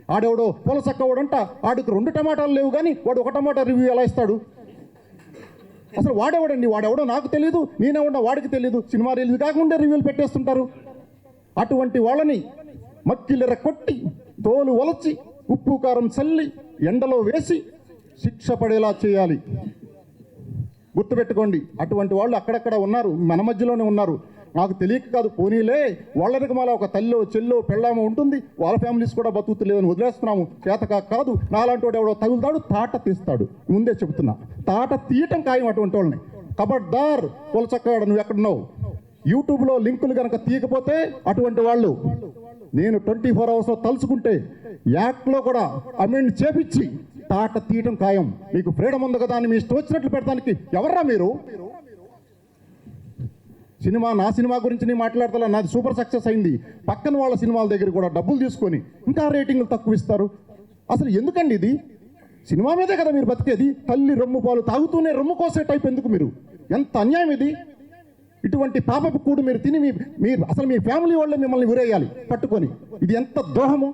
ఆడెవడో పొలసక్కవాడంట, ఆడికి 2 టమాటాలు లేవు కానీ వాడు 1 టమాటా రివ్యూ ఎలా ఇస్తాడు? అసలు వాడెవడో నాకు తెలియదు, నేనెవడో వాడికి తెలియదు, సినిమా రిలీజ్ కాకుండా రివ్యూలు పెట్టేస్తుంటారు. అటువంటి వాళ్ళని మక్కిలెర కొట్టి తోలు ఒలచి ఉప్పు కారం చల్లి ఎండలో వేసి శిక్ష పడేలా చేయాలి. గుర్తుపెట్టుకోండి, అటువంటి వాళ్ళు అక్కడక్కడ ఉన్నారు, మన మధ్యలోనే ఉన్నారు. నాకు తెలియక కాదు, పోనీలే వాళ్ళకి మళ్ళీ ఒక తల్లో చెల్లో పెళ్ళామో ఉంటుంది, వాళ్ళ ఫ్యామిలీస్ కూడా బతుకుతలేదని వదిలేస్తున్నాము. చేతకా కాదు, నాలాంటి వాడు ఎవడో తగులుతాడు, తాట తీస్తాడు. ముందే చెబుతున్నా, తాట తీయటం ఖాయం అటువంటి వాళ్ళని. కబడ్దార్ పొలచక్కవాడ, నువ్వు ఎక్కడున్నావు? యూట్యూబ్లో లింకులు కనుక తీయకపోతే అటువంటి వాళ్ళు నేను 24 అవర్స్లో తలుచుకుంటే యాక్ట్లో కూడా అమెండ్ చేపించి తాట తీయటం ఖాయం. మీకు ఫ్రీడమ్ ఉంది కదా అని మీ ఇష్టం వచ్చినట్లు పెడతానికి ఎవర్రా మీరు? నా సినిమా గురించి నేను మాట్లాడతా, నాది సూపర్ సక్సెస్ అయింది. పక్కన వాళ్ళ సినిమాల దగ్గర కూడా డబ్బులు తీసుకొని ఇంకా రేటింగ్లు తక్కువ ఇస్తారు. అసలు ఎందుకండి ఇది? సినిమా మీదే కదా మీరు బతికేది. తల్లి రొమ్ము పాలు తాగుతూనే రొమ్ము కోసే టైప్ ఎందుకు మీరు? ఎంత అన్యాయం ఇది! ఇటువంటి పాపపు కూడు మీరు తిని అసలు మీ ఫ్యామిలీ వాళ్ళే మిమ్మల్ని ఉరేయాలి పట్టుకొని. ఇది ఎంత ద్రోహము!